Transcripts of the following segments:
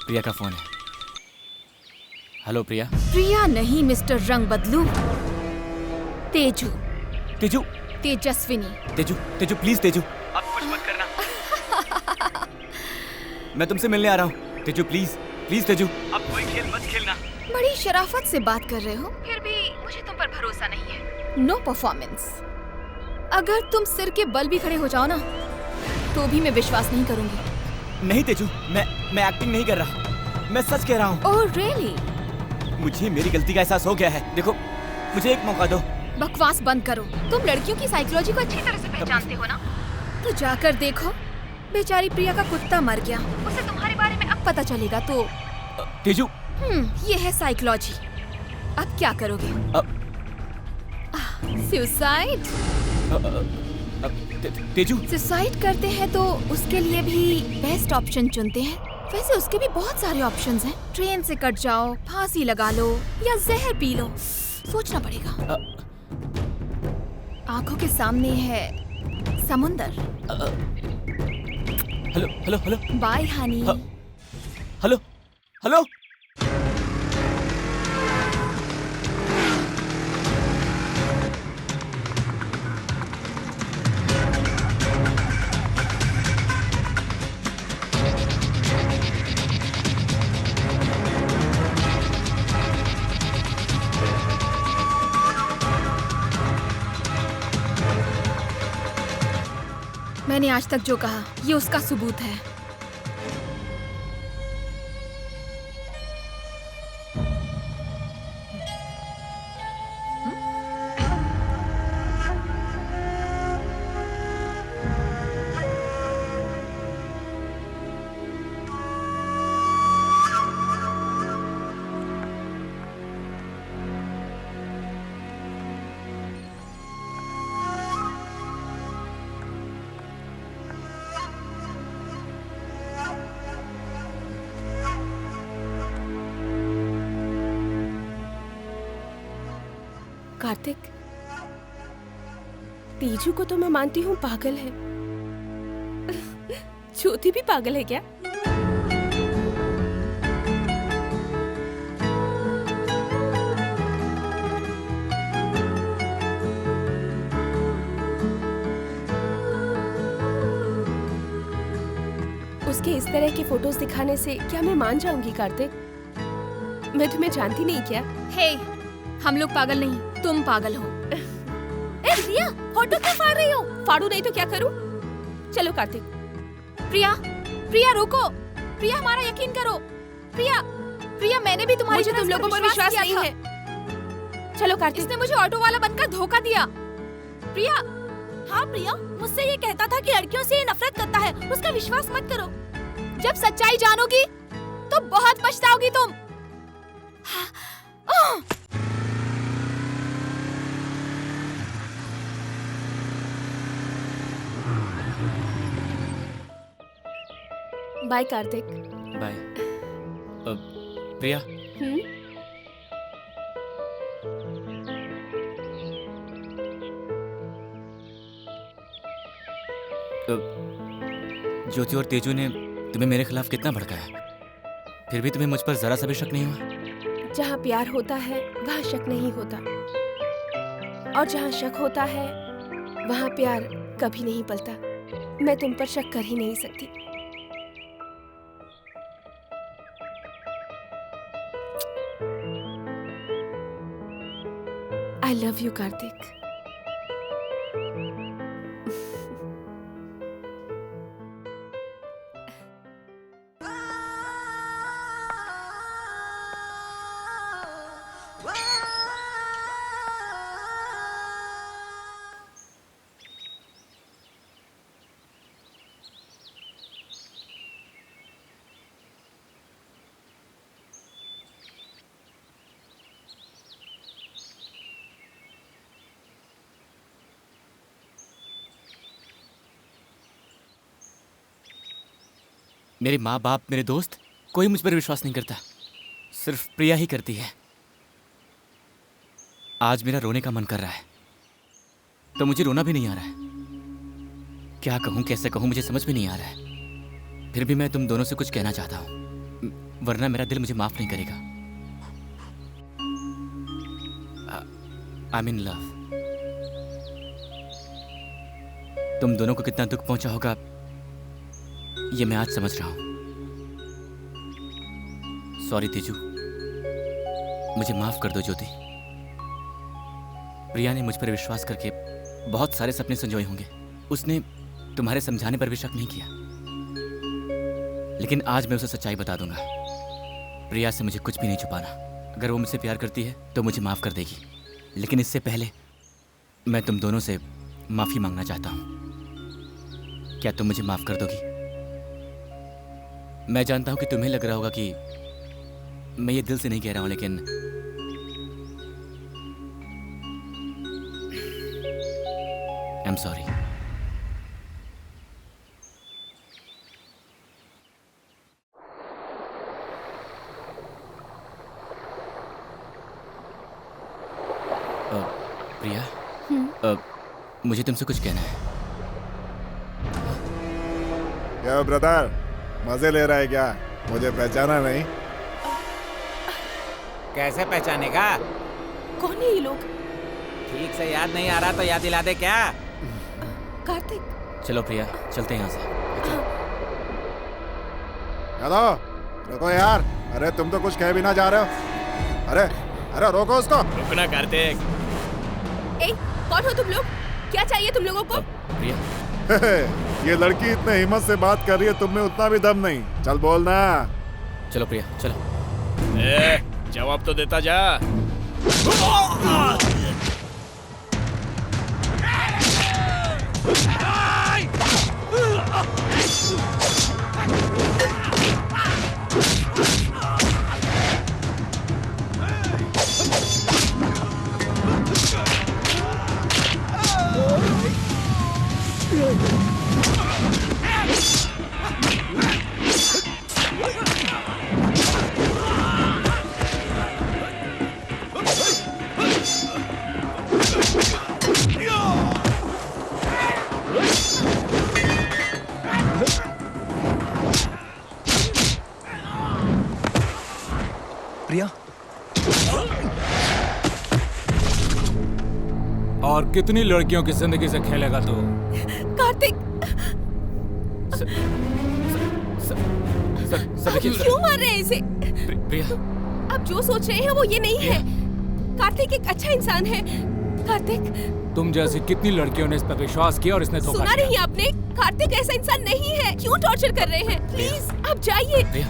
प्रिया का फोन है। हेलो प्रिया। प्रिया नहीं मिस्टर रंग बदलू, तेजू। तेजू। तेजस्विनी। तेजू तेजू प्लीज तेजू, अब कुछ मत करना। मैं तुमसे मिलने आ रहा हूँ। तेजू प्लीज प्लीज तेजू, अब कोई खेल मत खेलना। बड़ी शराफत से बात कर रहे हो, फिर भी मुझे तुम पर भरोसा नहीं है। No performance. अगर तुम सिर के बल भी खड़े हो जाओ ना, तो भी मैं विश्वास नहीं करूंगी। नहीं तेजू, मैं एक्टिंग नहीं कर रहा, मैं सच कह रहा हूँ। Oh really? मुझे मेरी गलती का एहसास हो गया है। देखो मुझे एक मौका दो। बकवास बंद करो। तुम लड़कियों की साइकोलॉजी को अच्छी तरह से पहचानते हो ना? तो जाकर देखो, बेचारी प्रिया का कुत्ता मर गया, उसे तुम्हारे बारे में अब पता चलेगा तो। तेजू। ये है साइकोलॉजी। अब क्या करोगे? सुसाइड? तेजू। सुसाइड करते हैं तो उसके लिए भी बेस्ट ऑप्शन चुनते हैं। वैसे उसके भी बहुत सारे ऑप्शंस हैं। ट्रेन से कट जाओ, फांसी लगा लो या जहर पी लो, सोचना पड़ेगा। आंखों के सामने है समुंदर। Hello hello hello. Bye honey. Hello hello. मैंने आज तक जो कहा, ये उसका सबूत है। कार्तिक, तेजू को तो मैं मानती हूँ पागल है। ज्योति भी पागल है क्या? उसके इस तरह के फोटोज दिखाने से क्या मैं मान जाऊंगी कार्तिक? मैं तुम्हें जानती नहीं क्या? हे, हम लोग पागल नहीं, तुम पागल हो। ए प्रिया, फोटो क्यों फाड़ रही हो? फाड़ू नहीं तो क्या करूं? चलो कार्तिक। प्रिया, प्रिया रुको। प्रिया हमारा यकीन करो। प्रिया, प्रिया मैंने भी तुम्हारी मुझे तुम लोगों पर विश्वास नहीं है। चलो कार्तिक। इसने मुझे ऑटो वाला बनकर धोखा दिया। प्रिया। हाँ प्रिया, मुझसे ये कहता था कि लड़कियों से ये नफरत करता है, उसका विश्वास मत करो। जब सच्चाई जानोगी तो बहुत पछताओगी तुम। बाय कार्तिक। बाय। प्रिया। ज्योति और तेजू ने तुम्हें मेरे खिलाफ कितना भड़काया, फिर भी तुम्हें मुझ पर जरा सा भी शक नहीं हुआ? जहाँ प्यार होता है वहाँ शक नहीं होता, और जहाँ शक होता है वहाँ प्यार कभी नहीं पलता। मैं तुम पर शक कर ही नहीं सकती। I love you, Karthik. मेरे माँ बाप, मेरे दोस्त, कोई मुझ पर विश्वास नहीं करता, सिर्फ प्रिया ही करती है। आज मेरा रोने का मन कर रहा है, तो मुझे रोना भी नहीं आ रहा है। क्या कहूँ, कैसे कहूँ, मुझे समझ में नहीं आ रहा है। फिर भी मैं तुम दोनों से कुछ कहना चाहता हूँ। वरना मेरा दिल मुझे माफ नहीं करेगा। I am in love. तुम दोनों को कितना दुख पहुंचा होगा ये मैं आज समझ रहा हूं। सॉरी तेजू, मुझे माफ कर दो ज्योति। प्रिया ने मुझ पर विश्वास करके बहुत सारे सपने संजोए होंगे। उसने तुम्हारे समझाने पर भी शक नहीं किया, लेकिन आज मैं उसे सच्चाई बता दूंगा। प्रिया से मुझे कुछ भी नहीं छुपाना। अगर वो मुझसे प्यार करती है तो मुझे माफ कर देगी, लेकिन इससे पहले मैं तुम दोनों से माफी मांगना चाहता हूं। क्या तुम मुझे माफ कर दोगी? मैं जानता हूं कि तुम्हें लग रहा होगा कि मैं ये दिल से नहीं कह रहा हूं, लेकिन आई एम सॉरी। प्रिया, मुझे तुमसे कुछ कहना है। क्या ब्रदर, मजे ले रहा है क्या? मुझे पहचाना नहीं? कैसे पहचानेगा? कौन है ये लोग? ठीक से याद नहीं आ रहा तो याद दिला दे क्या? कार्तिक। चलो प्रिया, चलते हैं यहाँ से। हेलो, रुको यार। अरे तुम तो कुछ कह भी ना जा रहे हो। अरे अरे रोको उसको। रुकना कार्तिक। ए, कौन हो तुम लोग? क्या चाहिए तुम लोगों को? प्रिया, ये लड़की इतने हिम्मत से बात कर रही है, तुम में उतना भी दम नहीं। चल बोलना। चलो प्रिया, चलो। जवाब तो देता जा। प्रिया, और कितनी लड़कियों की जिंदगी से खेलेगा तू? कार्तिक, क्यों मार रहे हैं इसे? प्रिया, आप जो सोच रहे हैं वो ये नहीं है। कार्तिक एक अच्छा इंसान है। कार्तिक, तुम जैसी कितनी लड़कियों ने इस पर विश्वास किया और इसने धोखा सुना दिया। नहीं आपने? कार्तिक ऐसा इंसान नहीं है। क्यों टॉर्चर कर रहे हैं? प्लीज आप जाइए। प्रिया,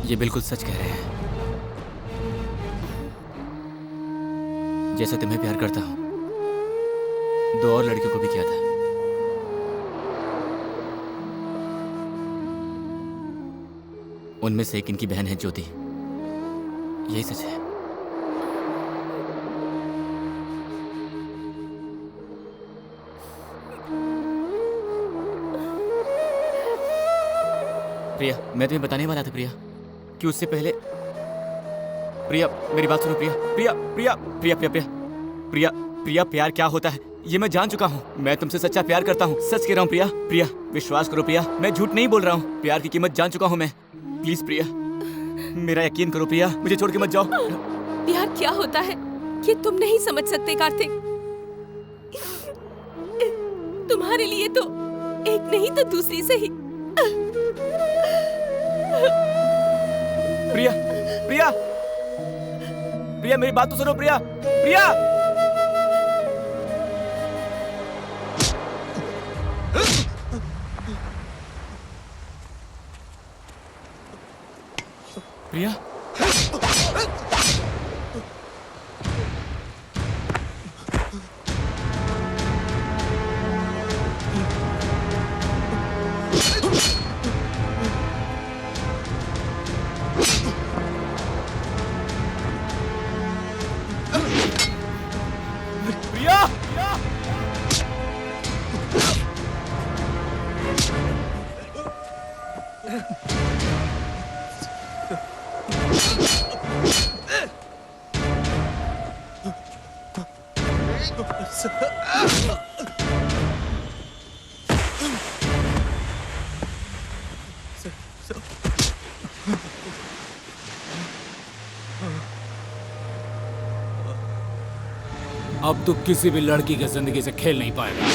ये बिल्कुल सच कह रहे हैं। जैसे तुम्हें प्यार करता हूं, 2 और लड़कियों को भी किया था। उनमें से एक इनकी बहन है ज्योति। यही सच है। प्रिया, मैं तुम्हें बताने वाला था प्रिया कि उससे पहले। प्रिया, मेरी बात सुनो प्रिया। प्रिया प्रिया प्रिया प्रिया प्रिया प्रिया प्रिया, प्यार क्या होता है ये मैं जान चुका हूँ। मैं तुमसे सच्चा प्यार करता हूँ। सच कह रहा हूँ प्रिया। प्रिया विश्वास करो प्रिया, मैं झूठ नहीं बोल रहा हूँ। प्यार की कीमत जान चुका हूँ मैं। प्लीज प्रिया, मेरा यकीन करो प्रिया, मुझे छोड़ के मत जाओ। प्यार क्या होता है ये तुम नहीं समझ सकते कार्तिक। तुम्हारे लिए तो एक नहीं तो दूसरी से ही। प्रिया प्रिया प्रिया, मेरी बात तो सुनो प्रिया। प्रिया, प्रिया, प्रिया, अब तू किसी भी लड़की की जिंदगी से खेल नहीं पाएगा।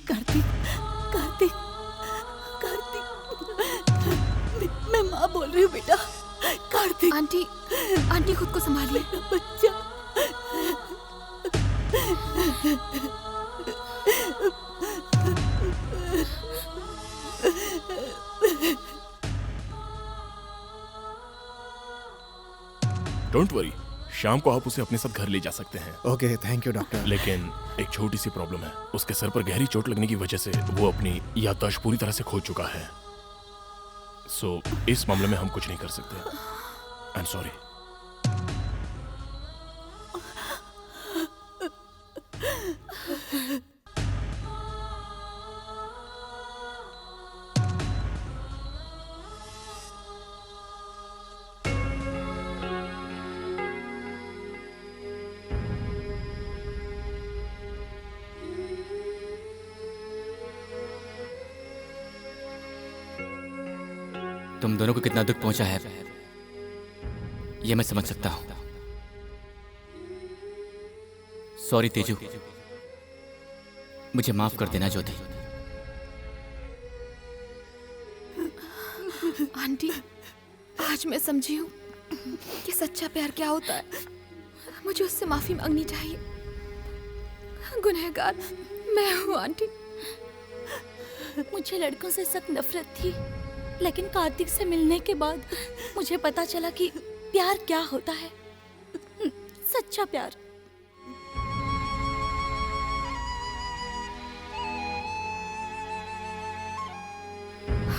कार्तिक, कार्तिक, कार्तिक, मैं माँ बोल रही हूँ बेटा। कार्तिक। आंटी, आंटी खुद को संभालिए। बच्चा। डोंट वरी, शाम को आप उसे अपने साथ घर ले जा सकते हैं। Okay, thank you doctor. लेकिन एक छोटी सी प्रॉब्लम है, उसके सर पर गहरी चोट लगने की वजह से वो अपनी याददाश्त पूरी तरह से खो चुका है। सो इस मामले में हम कुछ नहीं कर सकते। I am sorry. तुम दोनों को कितना दुख पहुंचा है ये मैं समझ सकता हूं। सॉरी तेजू, मुझे माफ कर देना ज्योति। आंटी, आज मैं समझी हूँ कि सच्चा प्यार क्या होता है। मुझे उससे माफी मांगनी चाहिए। गुनहगार मैं हूँ आंटी। मुझे लड़कों से सख्त नफरत थी, लेकिन कार्तिक से मिलने के बाद मुझे पता चला कि प्यार क्या होता है, सच्चा प्यार।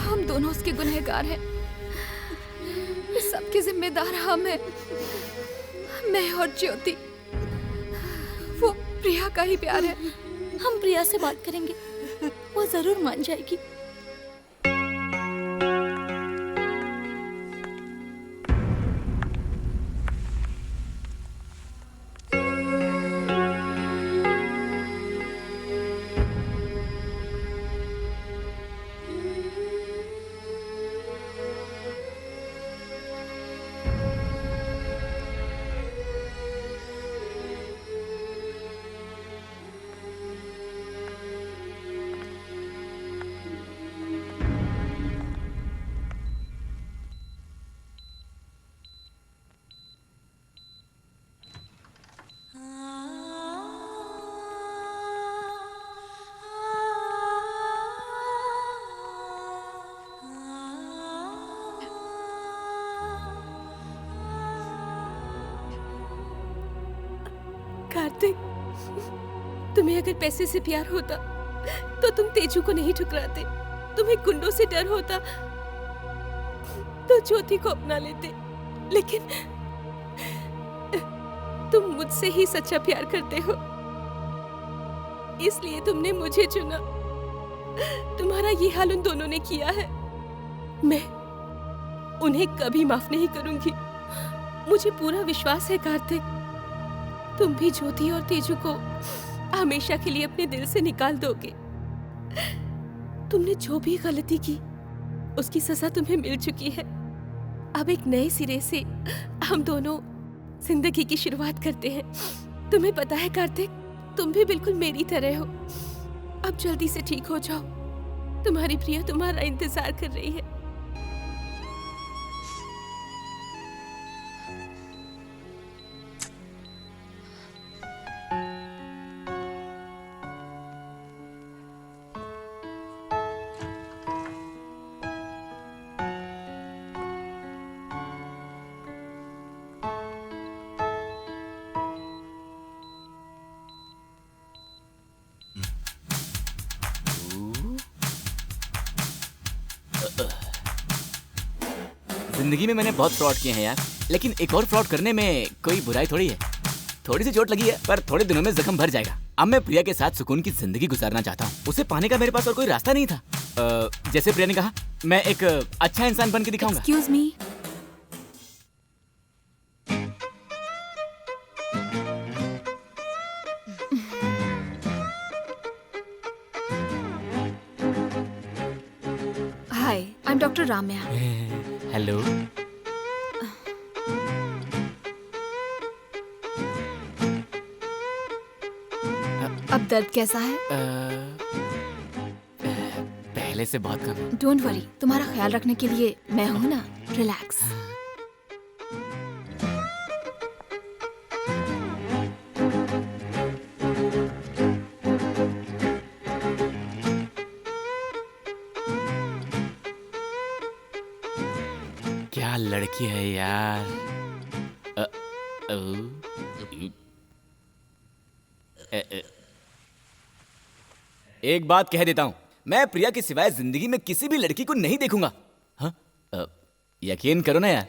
हम दोनों उसके गुनहगार हैं। इस सबके जिम्मेदार हम हैं, मैं और ज्योति। वो प्रिया का ही प्यार है। हम प्रिया से बात करेंगे, वो जरूर मान जाएगी। कार्तिक, तुम्हें अगर पैसे से प्यार होता तो तुम तेजू को नहीं ठुकराते। तुम्हें गुंडों से डर होता तो ज्योति को अपना लेते। लेकिन तुम मुझसे ही सच्चा प्यार करते हो, इसलिए तुमने मुझे चुना। तुम्हारा ये हाल उन दोनों ने किया है, मैं उन्हें कभी माफ नहीं करूंगी। मुझे पूरा विश्वास है कार्तिक, तुम भी ज्योति और तेजू को हमेशा के लिए अपने दिल से निकाल दोगे। तुमने जो भी गलती की उसकी सजा तुम्हें मिल चुकी है। अब एक नए सिरे से हम दोनों जिंदगी की शुरुआत करते हैं। तुम्हें पता है कार्तिक, तुम भी बिल्कुल मेरी तरह हो। अब जल्दी से ठीक हो जाओ। तुम्हारी प्रिया तुम्हारा इंतजार कर रही है। जिंदगी में मैंने बहुत फ्रॉड किए हैं यार, लेकिन एक और फ्रॉड करने में कोई बुराई थोड़ी है। थोड़ी सी चोट लगी है, पर थोड़े दिनों में जख्म भर जाएगा। अब मैं प्रिया के साथ सुकून की जिंदगी गुजारना चाहता हूँ। उसे पाने का मेरे पास और कोई रास्ता नहीं था। जैसे प्रिया ने कहा, मैं एक अच्छा इंसान बन के दिखाऊंगा। Excuse me, hi, I am doctor Ramya. Hello. अब दर्द कैसा है? पहले से बहुत कम है। डोंट वरी, तुम्हारा ख्याल रखने के लिए मैं हूँ ना। रिलैक्स। क्या लड़की है यार। एक बात कह देता हूं, मैं प्रिया के सिवाय जिंदगी में किसी भी लड़की को नहीं देखूंगा। हाँ? यकीन करो ना यार।